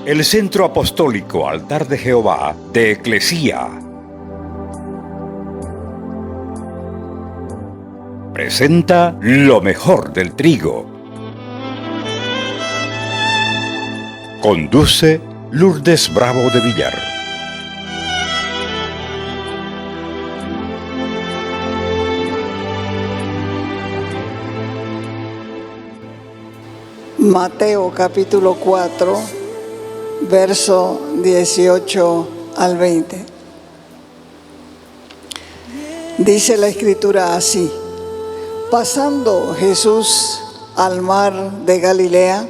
el Centro Apostólico Altar de Jehová de Eclesía presenta lo mejor del trigo. Conduce Lourdes Bravo de Villar. Mateo capítulo 4, verso 18 al 20. Dice la Escritura así: pasando Jesús al mar de Galilea,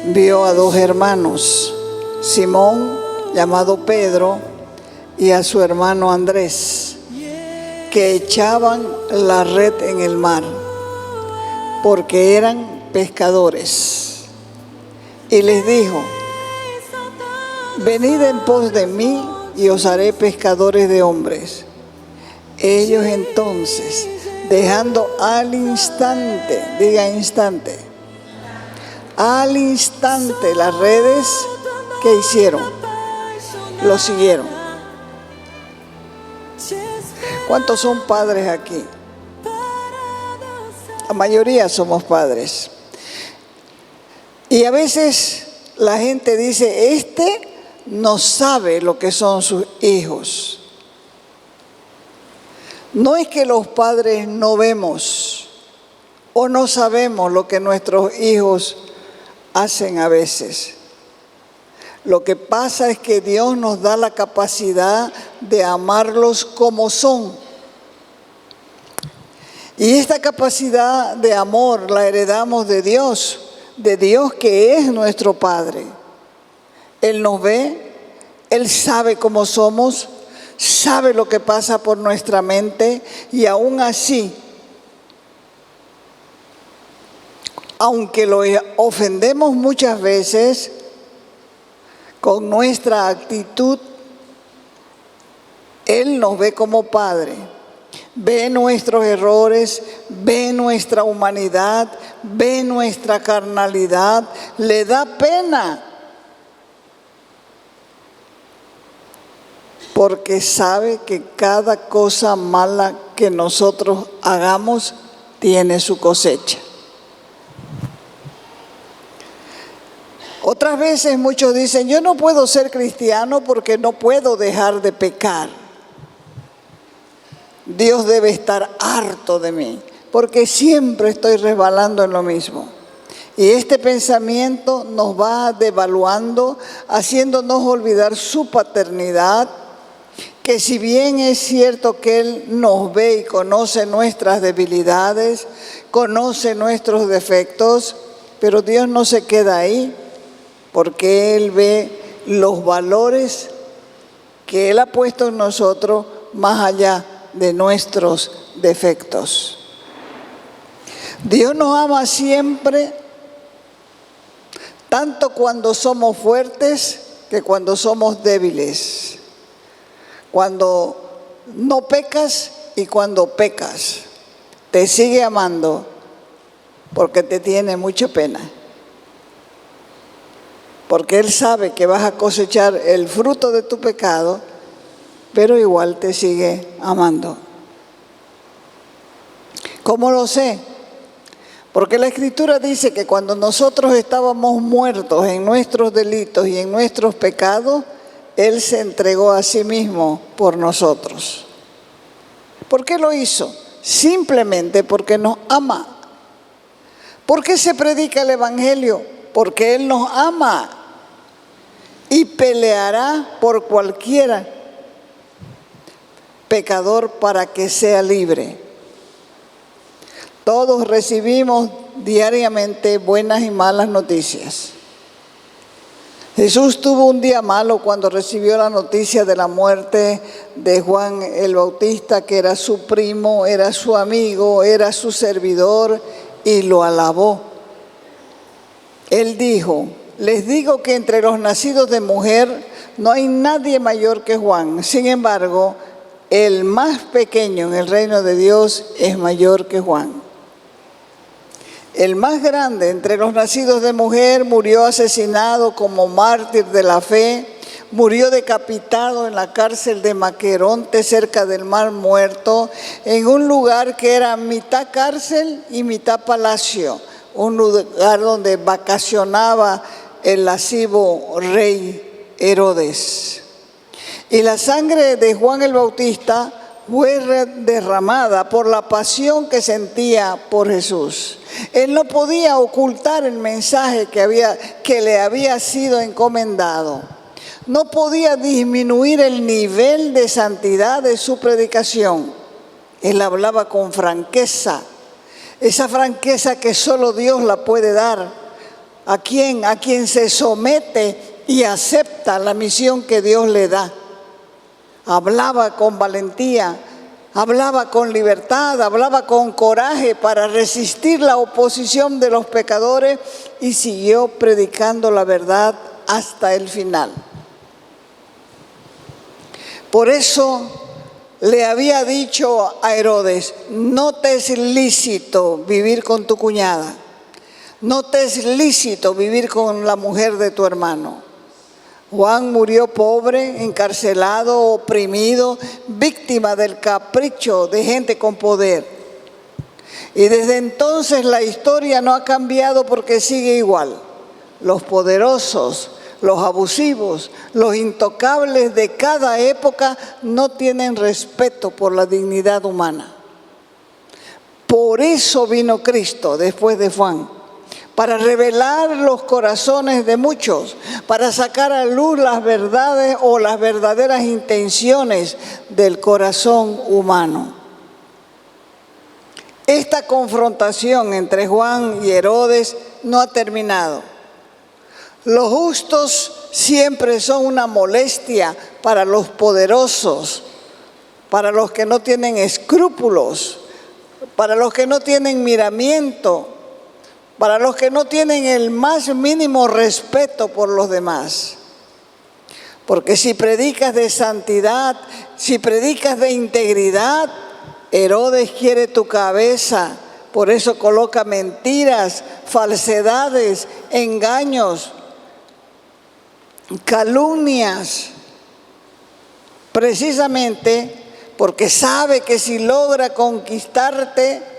vio a dos hermanos, Simón, llamado Pedro, y a su hermano Andrés, que echaban la red en el mar, porque eran pescadores. Y les dijo: venid en pos de mí y os haré pescadores de hombres. Ellos entonces, dejando al instante, diga instante, al instante las redes, ¿qué hicieron? Lo siguieron. ¿Cuántos son padres aquí? La mayoría somos padres. Y a veces la gente dice: este no sabe lo que son sus hijos. No es que los padres no vemos o no sabemos lo que nuestros hijos hacen a veces. Lo que pasa es que Dios nos da la capacidad de amarlos como son. Y esta capacidad de amor la heredamos de Dios que es nuestro Padre. Él nos ve, Él sabe cómo somos, sabe lo que pasa por nuestra mente, y aún así, aunque lo ofendemos muchas veces con nuestra actitud, Él nos ve como Padre. Ve nuestros errores, ve nuestra humanidad, ve nuestra carnalidad, le da pena, porque sabe que cada cosa mala que nosotros hagamos tiene su cosecha. Otras veces muchos dicen: yo no puedo ser cristiano porque no puedo dejar de pecar. Dios debe estar harto de mí, porque siempre estoy resbalando en lo mismo. Y este pensamiento nos va devaluando, haciéndonos olvidar su paternidad, que si bien es cierto que Él nos ve y conoce nuestras debilidades, conoce nuestros defectos, pero Dios no se queda ahí, porque Él ve los valores que Él ha puesto en nosotros más allá de nuestros defectos. Dios nos ama siempre, tanto cuando somos fuertes que cuando somos débiles, cuando no pecas y cuando pecas. Te sigue amando porque te tiene mucha pena, porque Él sabe que vas a cosechar el fruto de tu pecado, pero igual te sigue amando. ¿Cómo lo sé? Porque la Escritura dice que cuando nosotros estábamos muertos en nuestros delitos y en nuestros pecados, Él se entregó a sí mismo por nosotros. ¿Por qué lo hizo? Simplemente porque nos ama. ¿Por qué se predica el Evangelio? Porque Él nos ama y peleará por cualquiera pecador para que sea libre. Todos recibimos diariamente buenas y malas noticias. Jesús tuvo un día malo cuando recibió la noticia de la muerte de Juan el Bautista, que era su primo, era su amigo, era su servidor, y lo alabó. Él dijo: les digo que entre los nacidos de mujer no hay nadie mayor que Juan. Sin embargo, el más pequeño en el reino de Dios es mayor que Juan. el más grande entre los nacidos de mujer, murió asesinado como mártir de la fe, murió decapitado en la cárcel de Maqueronte, cerca del Mar Muerto, en un lugar que era mitad cárcel y mitad palacio, un lugar donde vacacionaba el lascivo rey Herodes. Y la sangre de Juan el Bautista fue derramada por la pasión que sentía por Jesús. Él no podía ocultar el mensaje que le había sido encomendado. No podía disminuir el nivel de santidad de su predicación. Él hablaba con franqueza, esa franqueza que solo Dios la puede dar a quien se somete y acepta la misión que Dios le da. Hablaba con valentía, hablaba con libertad, hablaba con coraje para resistir la oposición de los pecadores y siguió predicando la verdad hasta el final. Por eso le había dicho a Herodes: no te es lícito vivir con tu cuñada, no te es lícito vivir con la mujer de tu hermano. Juan murió pobre, encarcelado, oprimido, víctima del capricho de gente con poder. Y desde entonces la historia no ha cambiado porque sigue igual. Los poderosos, los abusivos, los intocables de cada época no tienen respeto por la dignidad humana. Por eso vino Cristo después de Juan, para revelar los corazones de muchos, para sacar a luz las verdades o las verdaderas intenciones del corazón humano. Esta confrontación entre Juan y Herodes no ha terminado. Los justos siempre son una molestia para los poderosos, para los que no tienen escrúpulos, para los que no tienen miramiento, para los que no tienen el más mínimo respeto por los demás. Porque si predicas de santidad, si predicas de integridad, Herodes quiere tu cabeza. Por eso coloca mentiras, falsedades, engaños, calumnias. Precisamente porque sabe que si logra conquistarte,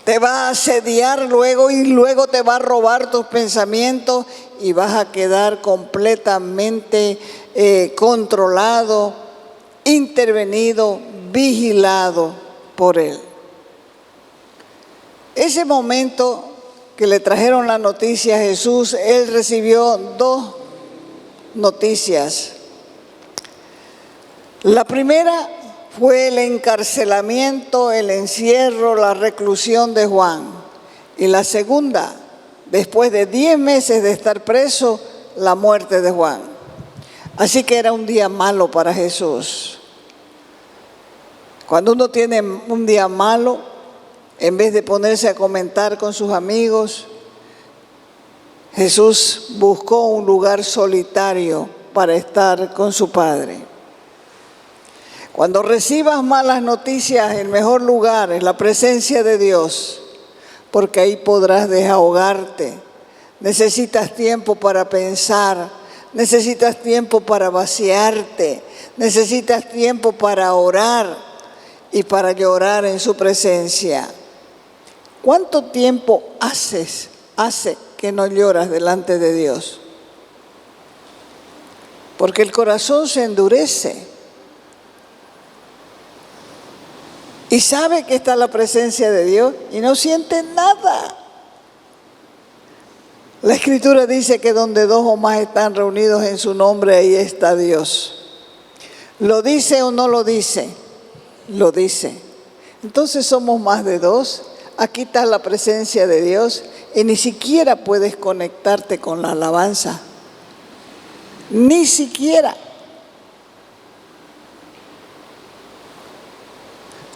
te va a asediar luego y luego te va a robar tus pensamientos y vas a quedar completamente controlado, intervenido, vigilado por él. Ese momento que le trajeron la noticia a Jesús, él recibió dos noticias. La primera fue el encarcelamiento, el encierro, la reclusión de Juan. Y la segunda, después de 10 meses de estar preso, la muerte de Juan. Así que era un día malo para Jesús. Cuando uno tiene un día malo, en vez de ponerse a comentar con sus amigos, Jesús buscó un lugar solitario para estar con su Padre. Cuando recibas malas noticias, el mejor lugar es la presencia de Dios, porque ahí podrás desahogarte. Necesitas tiempo para pensar, necesitas tiempo para vaciarte, necesitas tiempo para orar y para llorar en su presencia. ¿Cuánto tiempo hace que no lloras delante de Dios? Porque el corazón se endurece. Y sabe que está la presencia de Dios y no siente nada. La Escritura dice que donde dos o más están reunidos en su nombre, ahí está Dios. ¿Lo dice o no lo dice? Lo dice. Entonces somos más de dos. Aquí está la presencia de Dios y ni siquiera puedes conectarte con la alabanza. Ni siquiera.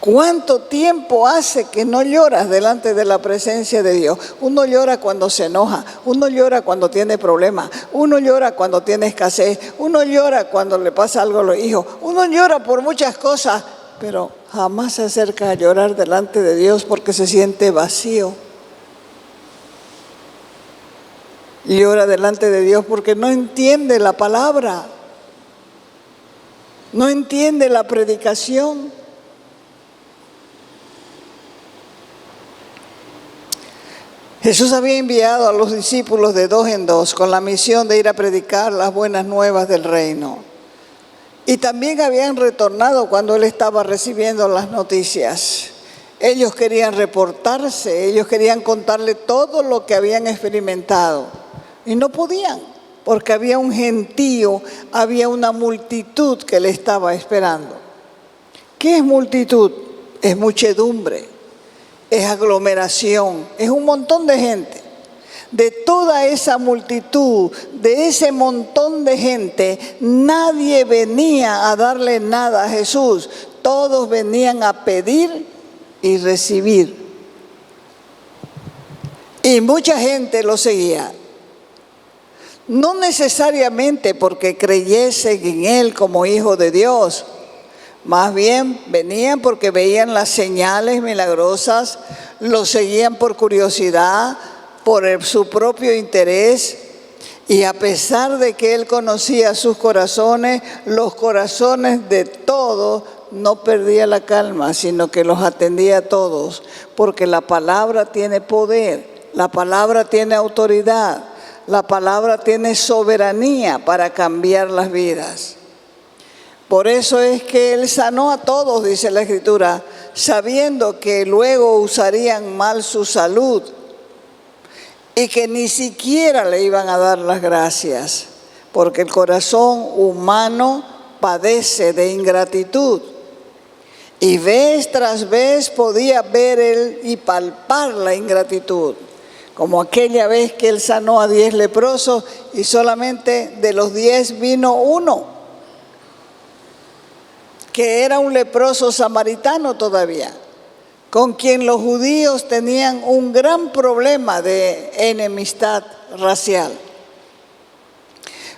¿Cuánto tiempo hace que no lloras delante de la presencia de Dios? Uno llora cuando se enoja, uno llora cuando tiene problemas, uno llora cuando tiene escasez, uno llora cuando le pasa algo a los hijos, uno llora por muchas cosas, pero jamás se acerca a llorar delante de Dios porque se siente vacío. Y llora delante de Dios porque no entiende la palabra, no entiende la predicación. Jesús había enviado a los discípulos de 2 en 2 con la misión de ir a predicar las buenas nuevas del reino. Y también habían retornado cuando Él estaba recibiendo las noticias. Ellos querían reportarse, ellos querían contarle todo lo que habían experimentado. Y no podían, porque había un gentío, había una multitud que le estaba esperando. ¿Qué es multitud? Es muchedumbre, es aglomeración, es un montón de gente. De toda esa multitud, de ese montón de gente, nadie venía a darle nada a Jesús. Todos venían a pedir y recibir. Y mucha gente lo seguía. No necesariamente porque creyesen en Él como Hijo de Dios. Más bien venían porque veían las señales milagrosas, lo seguían por curiosidad, por su propio interés. Y a pesar de que Él conocía sus corazones, los corazones de todos, no perdía la calma, sino que los atendía a todos. Porque la palabra tiene poder, la palabra tiene autoridad. La palabra tiene soberanía para cambiar las vidas. Por eso es que Él sanó a todos, dice la Escritura, sabiendo que luego usarían mal su salud y que ni siquiera le iban a dar las gracias, porque el corazón humano padece de ingratitud. Y vez tras vez podía ver Él y palpar la ingratitud. Como aquella vez que Él sanó a 10 leprosos y solamente de los 10 vino uno, que era un leproso samaritano todavía, con quien los judíos tenían un gran problema de enemistad racial.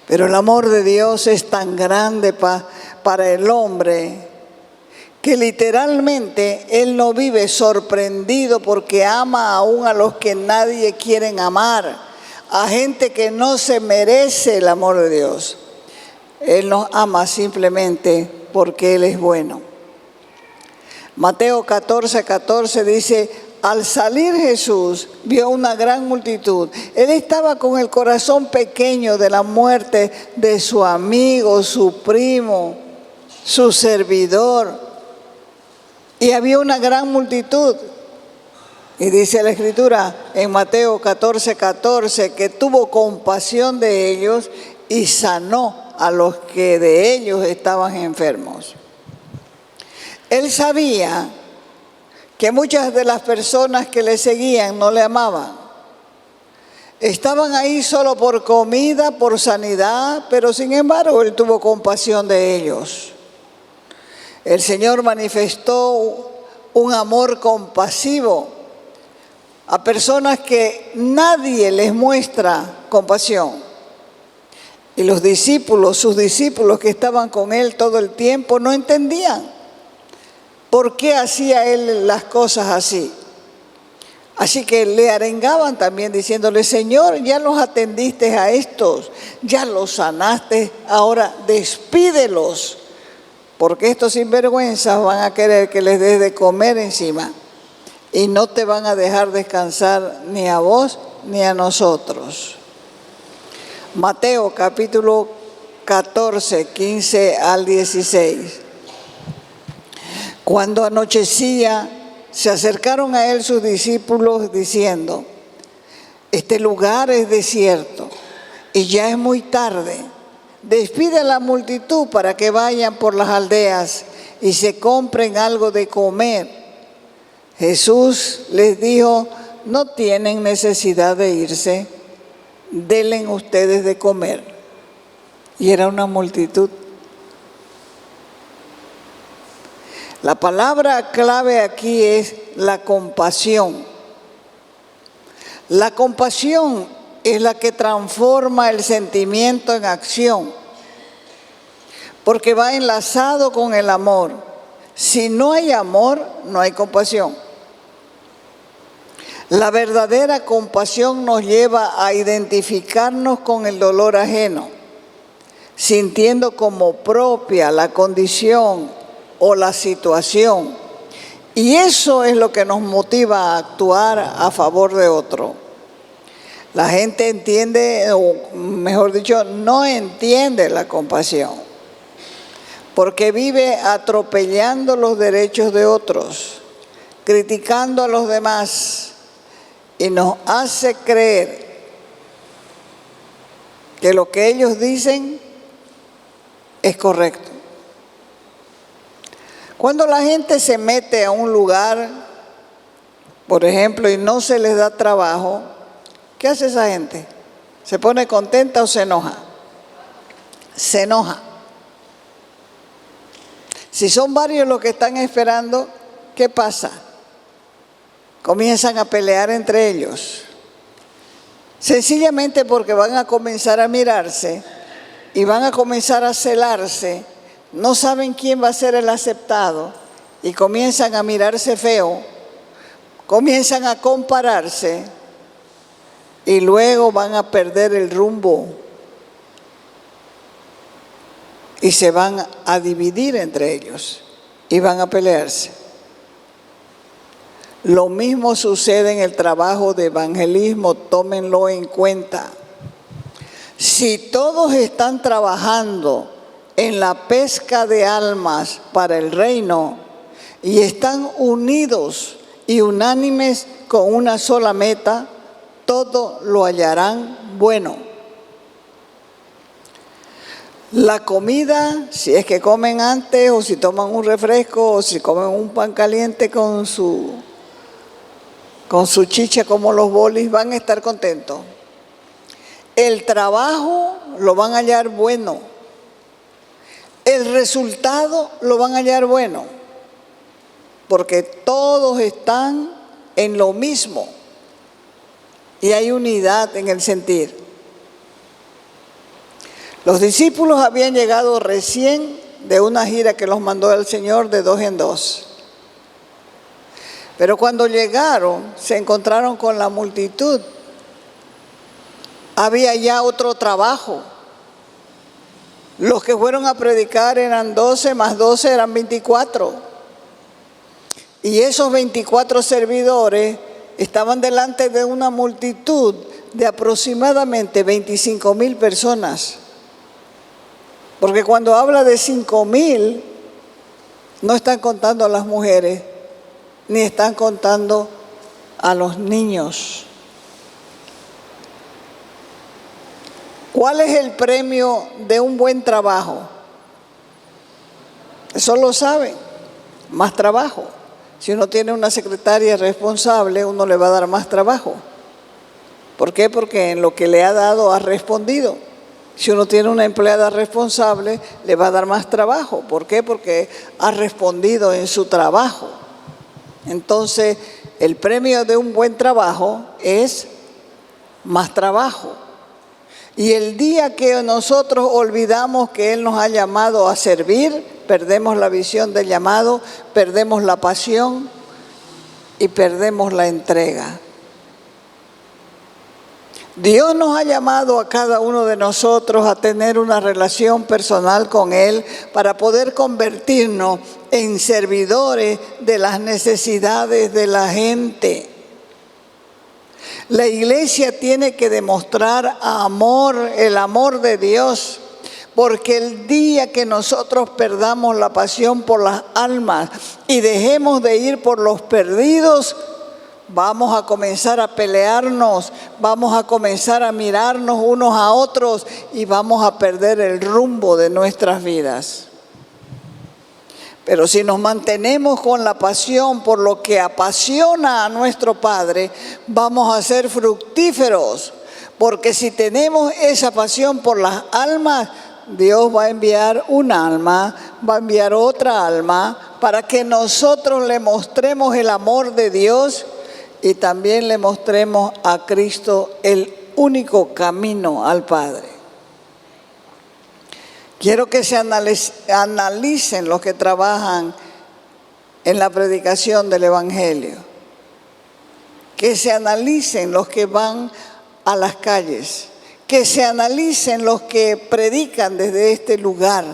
Pero el amor de Dios es tan grande para el hombre que literalmente Él no vive sorprendido porque ama aún a los que nadie quiere amar, a gente que no se merece el amor de Dios. Él nos ama simplemente porque Él es bueno. Mateo 14:14 dice, al salir Jesús vio una gran multitud. Él estaba con el corazón pequeño de la muerte de su amigo, su primo, su servidor. Y había una gran multitud. Y dice la Escritura en Mateo 14:14 que tuvo compasión de ellos y sanó a los que de ellos estaban enfermos. Él sabía que muchas de las personas que le seguían no le amaban. Estaban ahí solo por comida, por sanidad, pero sin embargo Él tuvo compasión de ellos. El Señor manifestó un amor compasivo a personas que nadie les muestra compasión. Y los discípulos, sus discípulos que estaban con Él todo el tiempo, no entendían por qué hacía Él las cosas así. Así que le arengaban también diciéndole, Señor, ya los atendiste a estos, ya los sanaste, ahora despídelos. Porque estos sinvergüenzas van a querer que les des de comer encima y no te van a dejar descansar ni a vos ni a nosotros. Mateo capítulo 14, 15 al 16. Cuando anochecía, se acercaron a Él sus discípulos diciendo, este lugar es desierto y ya es muy tarde. Despide a la multitud para que vayan por las aldeas y se compren algo de comer. Jesús les dijo, no tienen necesidad de irse, denle ustedes de comer. Y era una multitud. La palabra clave aquí es la compasión. La compasión es la que transforma el sentimiento en acción, porque va enlazado con el amor. Si no hay amor, no hay compasión. La verdadera compasión nos lleva a identificarnos con el dolor ajeno, sintiendo como propia la condición o la situación. Y eso es lo que nos motiva a actuar a favor de otro. La gente entiende, o mejor dicho, no entiende la compasión, porque vive atropellando los derechos de otros, criticando a los demás, y nos hace creer que lo que ellos dicen es correcto. Cuando la gente se mete a un lugar, por ejemplo, y no se les da trabajo, ¿qué hace esa gente? ¿Se pone contenta o se enoja? Se enoja. Si son varios los que están esperando, ¿qué pasa? Comienzan a pelear entre ellos. Sencillamente porque van a comenzar a mirarse y van a comenzar a celarse. No saben quién va a ser el aceptado y comienzan a mirarse feo, comienzan a compararse y luego van a perder el rumbo y se van a dividir entre ellos y van a pelearse. Lo mismo sucede en el trabajo de evangelismo, tómenlo en cuenta. Si todos están trabajando en la pesca de almas para el reino y están unidos y unánimes con una sola meta, todo lo hallarán bueno. La comida, si es que comen antes o si toman un refresco o si comen un pan caliente con su chicha como los bolis, van a estar contentos. El trabajo lo van a hallar bueno. El resultado lo van a hallar bueno. Porque todos están en lo mismo. Y hay unidad en el sentir. Los discípulos habían llegado recién de una gira que los mandó el Señor de 2 en 2. Pero cuando llegaron, se encontraron con la multitud. Había ya otro trabajo. Los que fueron a predicar eran 12, más 12 eran 24. Y esos 24 servidores estaban delante de una multitud de aproximadamente 25,000 personas. Porque cuando habla de 5,000, no están contando a las mujeres, ni están contando a los niños. ¿Cuál es el premio de un buen trabajo? Eso lo saben, más trabajo. Si uno tiene una secretaria responsable, uno le va a dar más trabajo. ¿Por qué? Porque en lo que le ha dado ha respondido. Si uno tiene una empleada responsable, le va a dar más trabajo. ¿Por qué? Porque ha respondido en su trabajo. Entonces, el premio de un buen trabajo es más trabajo. Y el día que nosotros olvidamos que Él nos ha llamado a servir, perdemos la visión del llamado, perdemos la pasión y perdemos la entrega. Dios nos ha llamado a cada uno de nosotros a tener una relación personal con Él para poder convertirnos en servidores de las necesidades de la gente. La iglesia tiene que demostrar amor, el amor de Dios, porque el día que nosotros perdamos la pasión por las almas y dejemos de ir por los perdidos, vamos a comenzar a pelearnos, vamos a comenzar a mirarnos unos a otros y vamos a perder el rumbo de nuestras vidas. Pero si nos mantenemos con la pasión por lo que apasiona a nuestro Padre, vamos a ser fructíferos. Porque si tenemos esa pasión por las almas, Dios va a enviar un alma, va a enviar otra alma, para que nosotros le mostremos el amor de Dios y también le mostremos a Cristo el único camino al Padre. Quiero que se analicen los que trabajan en la predicación del Evangelio. Que se analicen los que van a las calles, que se analicen los que predican desde este lugar,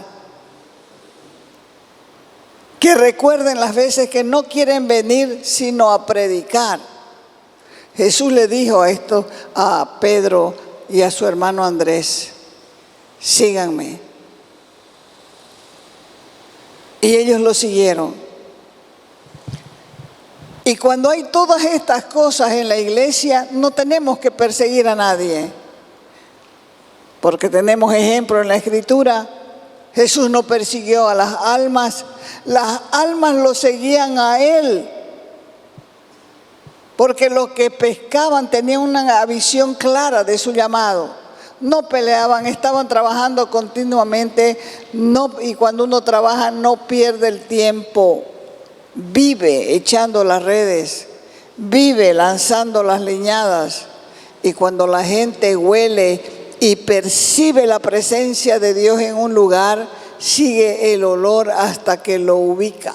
que recuerden las veces que no quieren venir sino a predicar. Jesús le dijo esto a Pedro y a su hermano Andrés: síganme. Y ellos lo siguieron. Y cuando hay todas estas cosas en la iglesia, no tenemos que perseguir a nadie, porque tenemos ejemplo en la Escritura. Jesús no persiguió a las almas lo seguían a Él, porque los que pescaban tenían una visión clara de su llamado. No peleaban, estaban trabajando continuamente, y cuando uno trabaja no pierde el tiempo. Vive echando las redes, vive lanzando las leñadas, y cuando la gente huele y percibe la presencia de Dios en un lugar, sigue el olor hasta que lo ubica.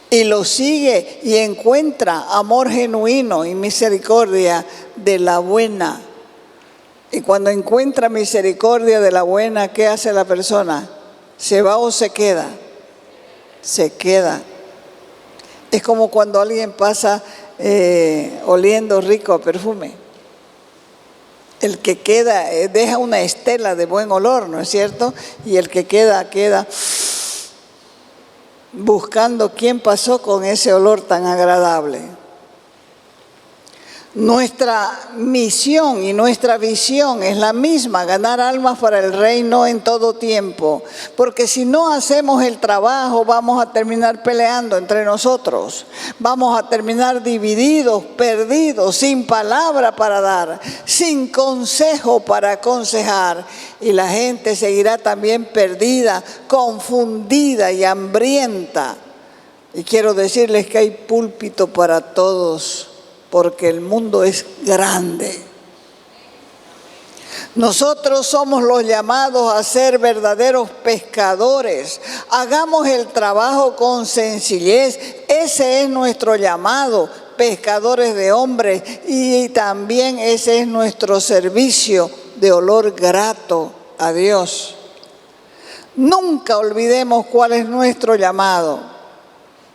Y lo sigue y encuentra amor genuino y misericordia de la buena. Y cuando encuentra misericordia de la buena, ¿qué hace la persona? ¿Se va o se queda? Se queda. Es como cuando alguien pasa oliendo rico a perfume. El que queda deja una estela de buen olor, ¿no es cierto? Y el que queda buscando quién pasó con ese olor tan agradable. Nuestra misión y nuestra visión es la misma: ganar almas para el reino en todo tiempo. Porque si no hacemos el trabajo, vamos a terminar peleando entre nosotros. Vamos a terminar divididos, perdidos, sin palabra para dar, sin consejo para aconsejar. Y la gente seguirá también perdida, confundida y hambrienta. Y quiero decirles que hay púlpito para todos, porque el mundo es grande. Nosotros somos los llamados a ser verdaderos pescadores. Hagamos el trabajo con sencillez. Ese es nuestro llamado, pescadores de hombres. Y también ese es nuestro servicio de olor grato a Dios. Nunca olvidemos cuál es nuestro llamado.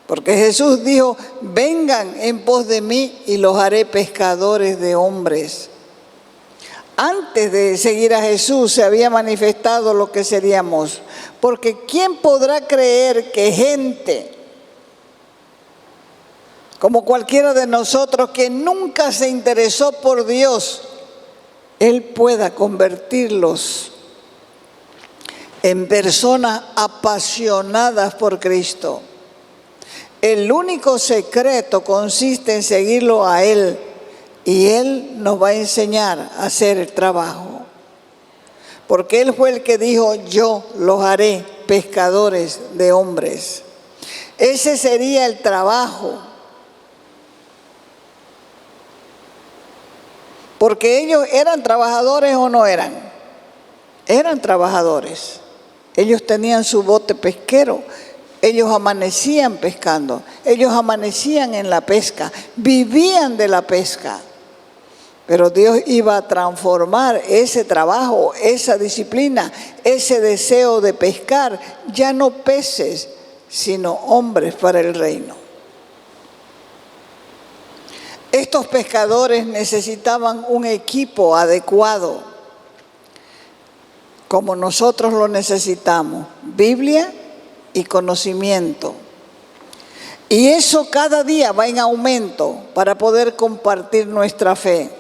Porque Jesús dijo: vengan en pos de mí y los haré pescadores de hombres. Antes de seguir a Jesús se había manifestado lo que seríamos. Porque ¿quién podrá creer que gente como cualquiera de nosotros que nunca se interesó por Dios, Él pueda convertirlos en personas apasionadas por Cristo? El único secreto consiste en seguirlo a Él, y Él nos va a enseñar a hacer el trabajo. Porque Él fue el que dijo: yo los haré pescadores de hombres. Ese sería el trabajo. Porque ellos eran trabajadores o no eran. Eran trabajadores. Ellos tenían su bote pesquero. Ellos amanecían pescando, ellos amanecían en la pesca, vivían de la pesca. Pero Dios iba a transformar ese trabajo, esa disciplina, ese deseo de pescar, ya no peces, sino hombres para el reino. Estos pescadores necesitaban un equipo adecuado, como nosotros lo necesitamos: Biblia y conocimiento. Y eso cada día va en aumento para poder compartir nuestra fe.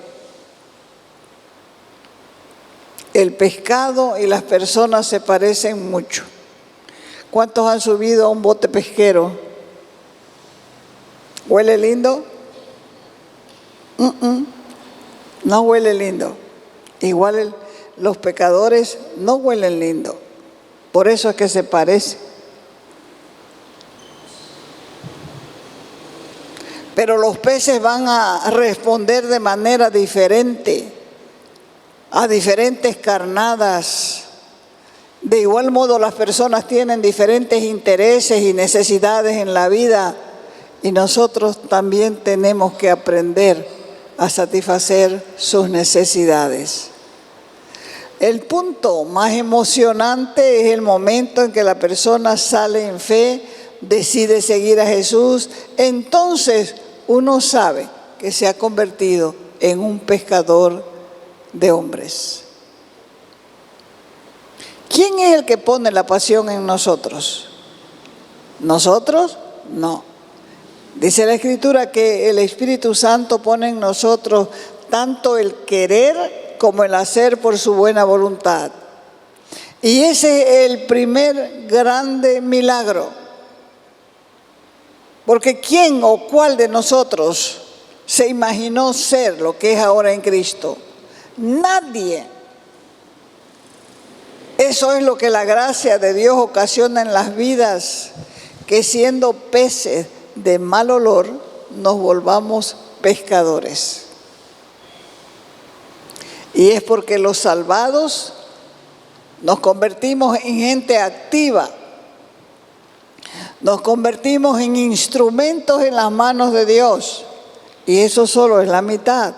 El pescado y las personas se parecen mucho. ¿Cuántos han subido a un bote pesquero? ¿Huele lindo? No huele lindo. Igual los pecadores no huelen lindo. Por eso es que se parecen. Pero los peces van a responder de manera diferente a diferentes carnadas, De igual modo, las personas tienen diferentes intereses y necesidades en la vida y nosotros también tenemos que aprender a satisfacer sus necesidades. El punto más emocionante es el momento en que la persona sale en fe, decide seguir a Jesús. Entonces uno sabe que se ha convertido en un pescador de hombres. ¿Quién es el que pone la pasión en nosotros? ¿Nosotros? No. Dice la Escritura que el Espíritu Santo pone en nosotros tanto el querer como el hacer por su buena voluntad. Y ese es el primer grande milagro. Porque ¿quién o cuál de nosotros se imaginó ser lo que es ahora en Cristo? Nadie. Eso es lo que la gracia de Dios ocasiona en las vidas, que siendo peces de mal olor, nos volvamos pescadores. Y es porque los salvados nos convertimos en gente activa, nos convertimos en instrumentos en las manos de Dios, y eso solo es la mitad.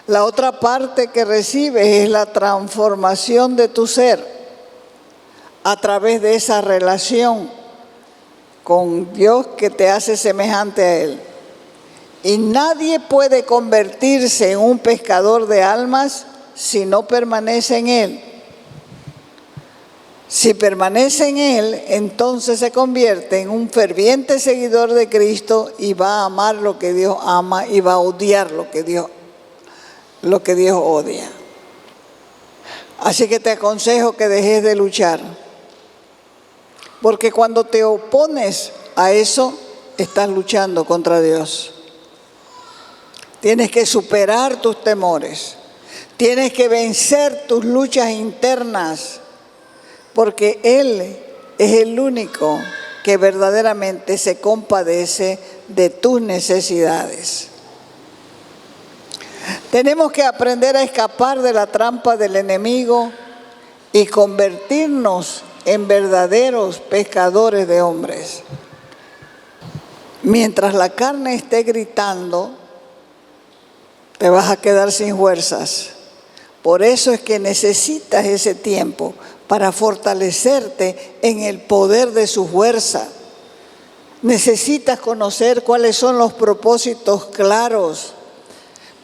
La otra parte que recibes es la transformación de tu ser a través de esa relación con Dios que te hace semejante a Él. Y nadie puede convertirse en un pescador de almas si no permanece en Él. Si permanece en Él, entonces se convierte en un ferviente seguidor de Cristo y va a amar lo que Dios ama y va a odiar lo que Dios odia. Así que te aconsejo que dejes de luchar, porque cuando te opones a eso, estás luchando contra Dios. Tienes que superar tus temores, tienes que vencer tus luchas internas, porque Él es el único que verdaderamente se compadece de tus necesidades. Tenemos que aprender a escapar de la trampa del enemigo y convertirnos en verdaderos pescadores de hombres. Mientras la carne esté gritando, te vas a quedar sin fuerzas. Por eso es que necesitas ese tiempo para fortalecerte en el poder de su fuerza. Necesitas conocer cuáles son los propósitos claros,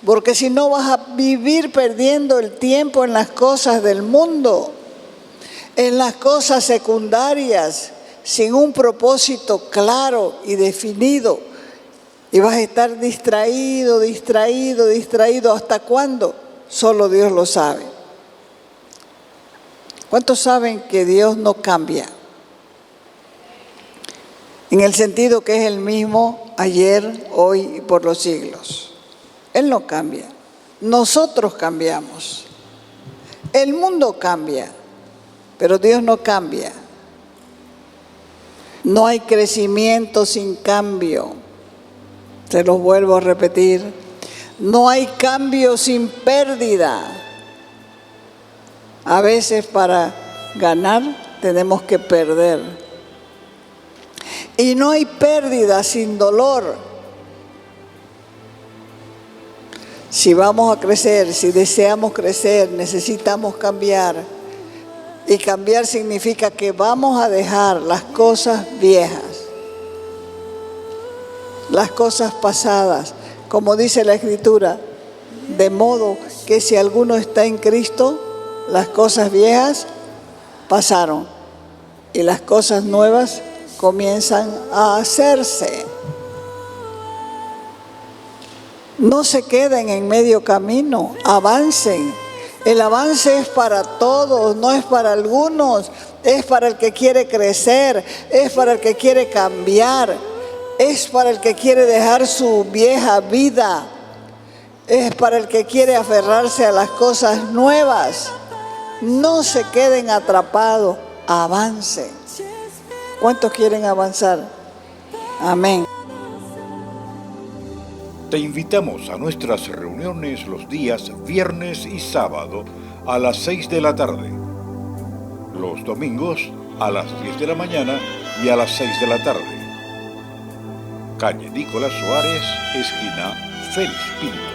porque si no vas a vivir perdiendo el tiempo en las cosas del mundo, en las cosas secundarias, sin un propósito claro y definido. Y vas a estar distraído. ¿Hasta cuándo? Solo Dios lo sabe. ¿Cuántos saben que Dios no cambia? En el sentido que es el mismo ayer, hoy y por los siglos. Él no cambia. Nosotros cambiamos. El mundo cambia, pero Dios no cambia. No hay crecimiento sin cambio. Se los vuelvo a repetir. No hay cambio sin pérdida. A veces para ganar tenemos que perder. Y no hay pérdida sin dolor. Si vamos a crecer, si deseamos crecer, necesitamos cambiar. Y cambiar significa que vamos a dejar las cosas viejas, las cosas pasadas, como dice la Escritura, de modo que si alguno está en Cristo, las cosas viejas pasaron y las cosas nuevas comienzan a hacerse. No se queden en medio camino, avancen. El avance es para todos, no es para algunos, es para el que quiere crecer, es para el que quiere cambiar, es para el que quiere dejar su vieja vida, es para el que quiere aferrarse a las cosas nuevas. No se queden atrapados, avancen. ¿Cuántos quieren avanzar? Amén. Te invitamos a nuestras reuniones los días viernes y sábado a las 6 de la tarde. los domingos a las 10 de la mañana y a las 6 de la tarde. Calle Nicolás Suárez, esquina Félix Pinto.